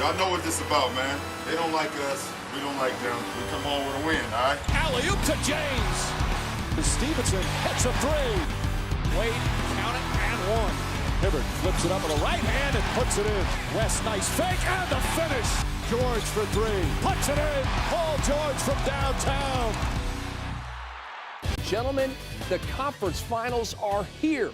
Y'all know what this about, man. They don't like us. We don't like them. We come home with a win, all right? Alley-oop to James. Stevenson hits a three. Wade, count it, and one. Hibbert flips it up with the right hand and puts it in. West, nice fake, and the finish. George for three. Puts it in. Paul George from downtown. Gentlemen, the conference finals are here.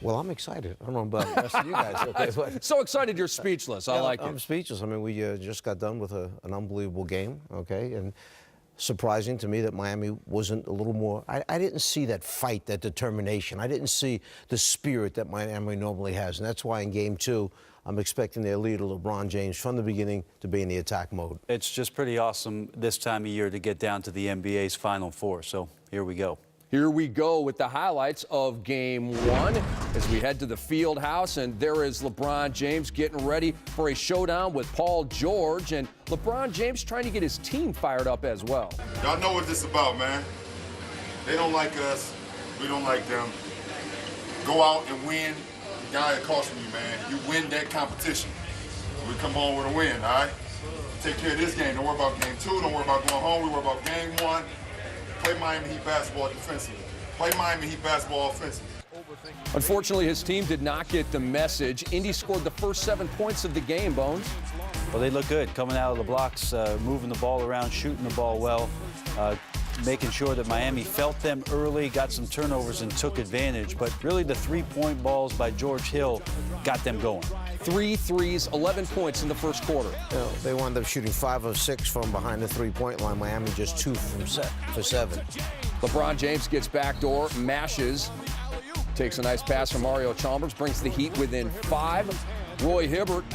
Well, I'm excited. I don't know about the rest of you guys. Okay, but So excited you're speechless. I like I'm it. speechless. I mean, we just got done with an unbelievable game, okay? And surprising to me that Miami wasn't a little more. I didn't see that fight, that determination. I didn't see the spirit that Miami normally has. And that's why in game two, I'm expecting their leader, LeBron James, from the beginning to be in the attack mode. It's just pretty awesome this time of year to get down to the NBA's Final Four. So here we go. Here we go with the highlights of Game 1 as we head to the field house, and there is LeBron James getting ready for a showdown with Paul George, and LeBron James trying to get his team fired up as well. Y'all know what this about, man. They don't like us. We don't like them. Go out and win the guy across from you, man. You win that competition. We come home with a win, all right? Take care of this game. Don't worry about game 2. Don't worry about going home. We worry about game 1. Play Miami Heat basketball defensively. Play Miami Heat basketball offensively. Unfortunately, his team did not get the message. Indy scored the first 7 points of the game, Bones. Well, they look good coming out of the blocks, moving the ball around, shooting the ball well, making sure that Miami felt them early, got some turnovers and took advantage. But really the three-point balls by George Hill got them going. 3 threes, 11 points in the first quarter. You know, they wound up shooting 5 of 6 from behind the three-point line. Miami just 2 for 7. LeBron James gets backdoor, mashes, takes a nice pass from Mario Chalmers, brings the Heat within 5. Roy Hibbert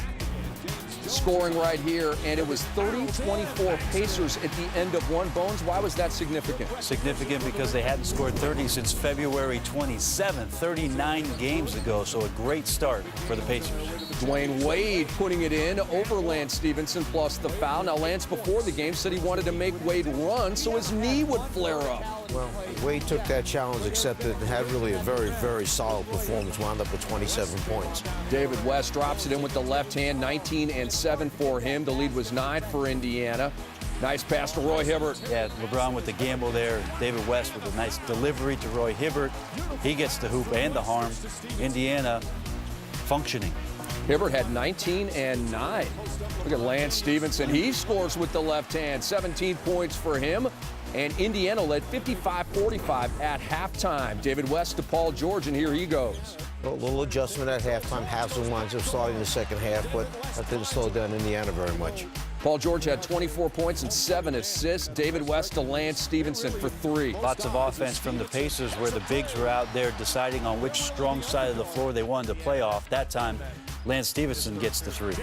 scoring right here, and it was 30-24 Pacers at the end of one. Bones, why was that significant? Significant because they hadn't scored 30 since February 27th, 39 games ago. So a great start for the Pacers. Dwayne Wade putting it in over Lance Stevenson plus the foul. Now, Lance before the game said he wanted to make Wade run so his knee would flare up. Well, Wade took that challenge, accepted, and had really a very, very solid performance, wound up with 27 points. David West drops it in with the left hand, 19 and 7 for him. The lead was 9 for Indiana. Nice pass to Roy Hibbert. Yeah, LeBron with the gamble there. David West with a nice delivery to Roy Hibbert. He gets the hoop and the harm. Indiana functioning. Hibbert had 19 and 9. Look at Lance Stevenson. He scores with the left hand, 17 points for him. And Indiana led 55-45 at halftime. David West to Paul George, and here he goes. A little adjustment at halftime. Hassel winds up starting the second half, but that didn't slow down Indiana very much. Paul George had 24 points and 7 assists. David West to Lance Stevenson for 3. Lots of offense from the Pacers where the bigs were out there deciding on which strong side of the floor they wanted to play off. That time, Lance Stevenson gets the 3.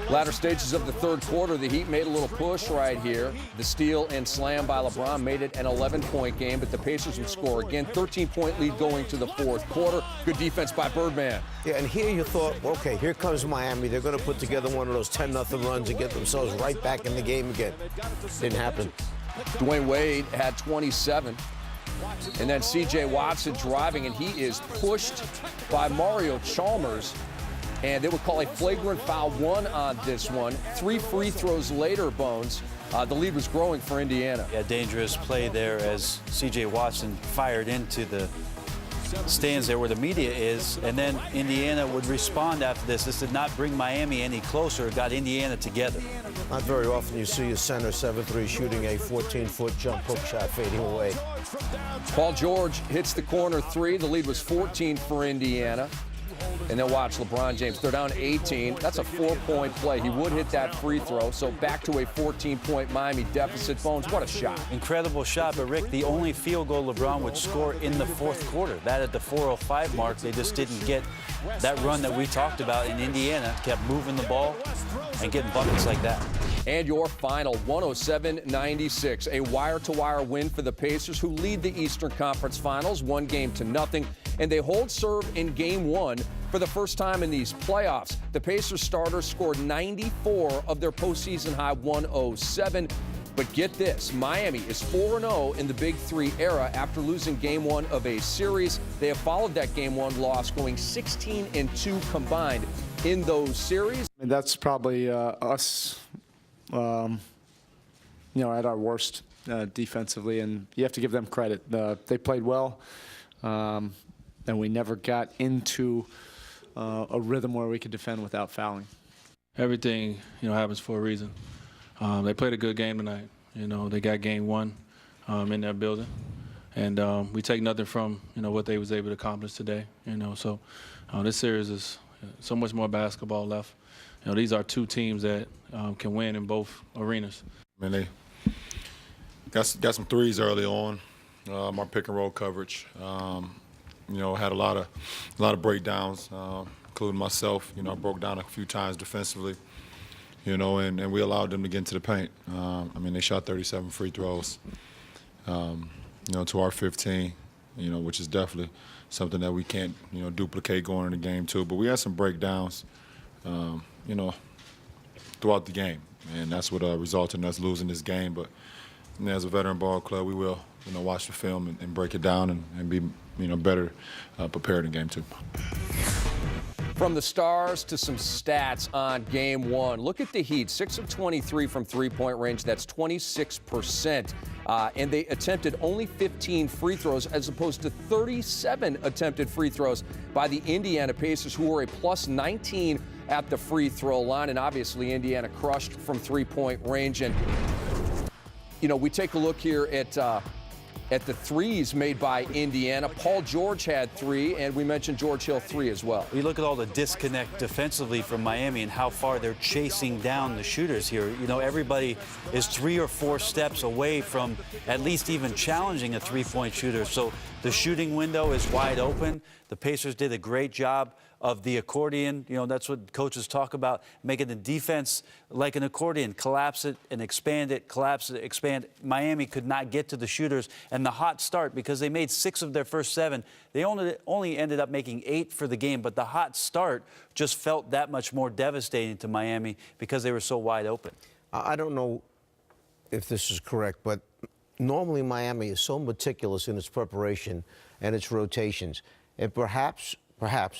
Latter stages of the third quarter, the Heat made a little push right here. The steal and slam by LeBron made it an 11-point game, but the Pacers would score again. 13-point lead going to the fourth quarter. Good defense by Birdman. Yeah, and here you thought, okay, here comes Miami. They're going to put together one of those 10-0 runs and get themselves right back in the game again. Didn't happen. Dwayne Wade had 27. And then C.J. Watson driving, and he is pushed by Mario Chalmers. And they would call a flagrant foul 1 on this one. 3 free throws later, Bones. The lead was growing for Indiana. Yeah, dangerous play there as C.J. Watson fired into the stands there where the media is, and then Indiana would respond after this. This did not bring Miami any closer. It got Indiana together. Not very often you see a center 7-3 shooting a 14-foot jump hook shot fading away. Paul George hits the corner 3. The lead was 14 for Indiana. And then watch LeBron James. They're down 18. That's a 4-point play. He would hit that free throw. So back to a 14-point Miami deficit. Bones, what a shot. Incredible shot, but Rick, the only field goal LeBron would score in the fourth quarter. That at the 4:05 mark, they just didn't get that run that we talked about in Indiana. Kept moving the ball and getting buckets like that. And your final, 107-96. A wire-to-wire win for the Pacers, who lead the Eastern Conference Finals 1-0. And they hold serve in Game 1 for the first time in these playoffs. The Pacers starters scored 94 of their postseason high 107. But get this, Miami is 4-0 in the Big Three era after losing Game 1 of a series. They have followed that Game 1 loss, going 16-2 combined in those series. And that's probably us, at our worst defensively, and you have to give them credit. They played well, and we never got into a rhythm where we could defend without fouling. Everything, happens for a reason. They played a good game tonight. They got Game 1 in their building, and we take nothing from what they was able to accomplish today. So this series is so much more basketball left. These are two teams that can win in both arenas. They got some threes early on. Our pick and roll coverage, had a lot of breakdowns, including myself. I broke down a few times defensively. And we allowed them to get into the paint. They shot 37 free throws, to our 15, which is definitely something that we can't, duplicate going into Game 2. But we had some breakdowns, throughout the game, and that's what resulted in us losing this game. But as a veteran ball club, we will, watch the film and break it down and be, better prepared in Game 2. From the stars to some stats on Game 1. Look at the Heat, 6 of 23 from three-point range. That's 26%. And they attempted only 15 free throws as opposed to 37 attempted free throws by the Indiana Pacers, who were a plus 19 at the free throw line. And obviously, Indiana crushed from three-point range. And, we take a look here at the threes made by Indiana. Paul George had 3, and we mentioned George Hill 3 as well. We look at all the disconnect defensively from Miami and how far they're chasing down the shooters here. Everybody is 3 or 4 steps away from at least even challenging a three-point shooter. So the shooting window is wide open. The Pacers did a great job of the accordion. That's what coaches talk about, making the defense like an accordion, collapse it and expand it, collapse it, expand. Miami could not get to the shooters, and the hot start, because they made 6 of their first 7, they only ended up making 8 for the game, but the hot start just felt that much more devastating to Miami because they were so wide open. I don't know if this is correct, but normally Miami is so meticulous in its preparation and its rotations, and perhaps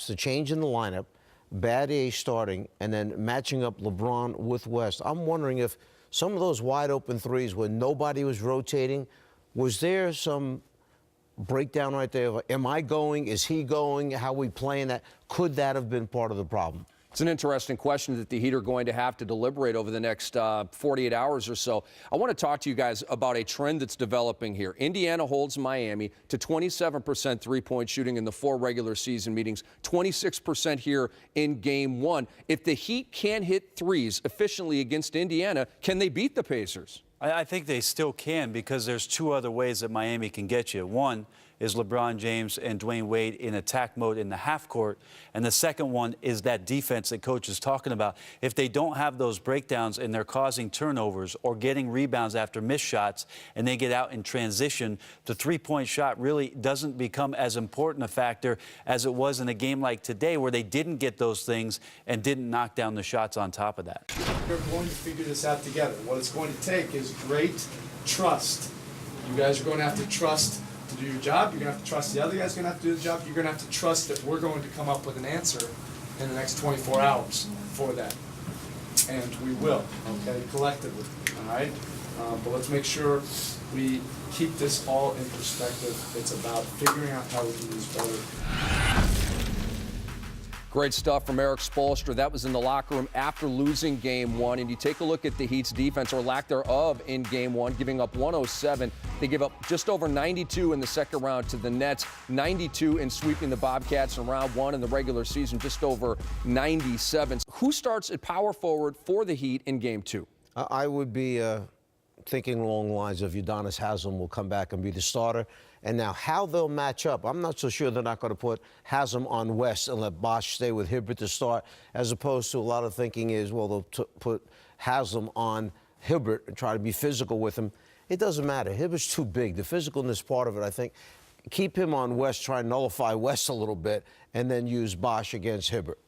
the change in the lineup, Bad A starting, and then matching up LeBron with West. I'm wondering if some of those wide open threes when nobody was rotating, was there some breakdown right there? Am I going? Is he going? How are we playing that? Could that have been part of the problem? It's an interesting question that the Heat are going to have to deliberate over the next 48 hours or so. I want to talk to you guys about a trend that's developing here. Indiana holds Miami to 27% three-point shooting in the 4 regular season meetings, 26% here in Game 1. If the Heat can't hit threes efficiently against Indiana, can they beat the Pacers? I think they still can, because there's 2 other ways that Miami can get you. One is LeBron James and Dwayne Wade in attack mode in the half court. And the second one is that defense that coach is talking about. If they don't have those breakdowns and they're causing turnovers or getting rebounds after missed shots and they get out in transition, the three-point shot really doesn't become as important a factor as it was in a game like today, where they didn't get those things and didn't knock down the shots on top of that. We're going to figure this out together. What it's going to take is great trust. You guys are going to have to trust to do your job. You're going to have to trust the other guy's going to have to do the job. You're going to have to trust that we're going to come up with an answer in the next 24 hours for that. And we will, okay, collectively, all right? But let's make sure we keep this all in perspective. It's about figuring out how we can do this better. Great stuff from Eric Spoelstra. That was in the locker room after losing Game 1. And you take a look at the Heat's defense, or lack thereof, in Game 1, giving up 107. They give up just over 92 in the second round to the Nets, 92 in sweeping the Bobcats in round 1 in the regular season, just over 97. Who starts at power forward for the Heat in Game 2? I would be thinking along the lines of Udonis Haslem will come back and be the starter. And now how they'll match up, I'm not so sure they're not going to put Haslem on West and let Bosch stay with Hibbert to start, as opposed to a lot of thinking is, well, they'll put Haslem on Hibbert and try to be physical with him. It doesn't matter. Hibbert's too big. The physicalness part of it, I think, keep him on West, try and nullify West a little bit, and then use Bosch against Hibbert.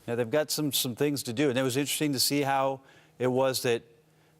Yeah, they've got some things to do. And it was interesting to see how it was that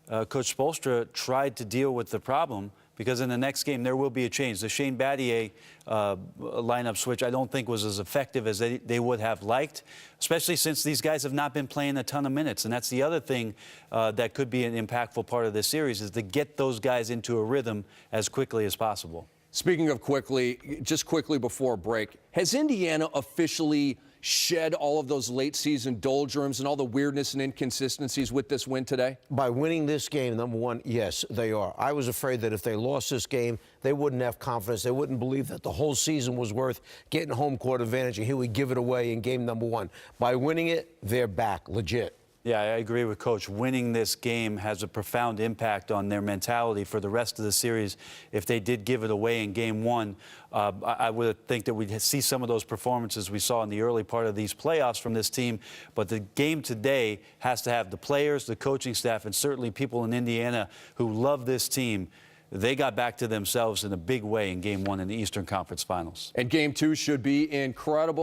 Coach Spoelstra tried to deal with the problem, because in the next game there will be a change. The Shane Battier lineup switch I don't think was as effective as they would have liked, especially since these guys have not been playing a ton of minutes. And that's the other thing that could be an impactful part of this series, is to get those guys into a rhythm as quickly as possible. Speaking of quickly, just quickly before break, has Indiana officially shed all of those late season doldrums and all the weirdness and inconsistencies with this win today? By winning this game, number one, yes, they are. I was afraid that if they lost this game, they wouldn't have confidence. They wouldn't believe that the whole season was worth getting home court advantage, and here we give it away in game number one. By winning it, they're back, legit. Yeah, I agree with Coach. Winning this game has a profound impact on their mentality for the rest of the series. If they did give it away in game one, I would think that we'd see some of those performances we saw in the early part of these playoffs from this team. But the game today has to have the players, the coaching staff, and certainly people in Indiana who love this team. They got back to themselves in a big way in game one in the Eastern Conference Finals. And game two should be incredible.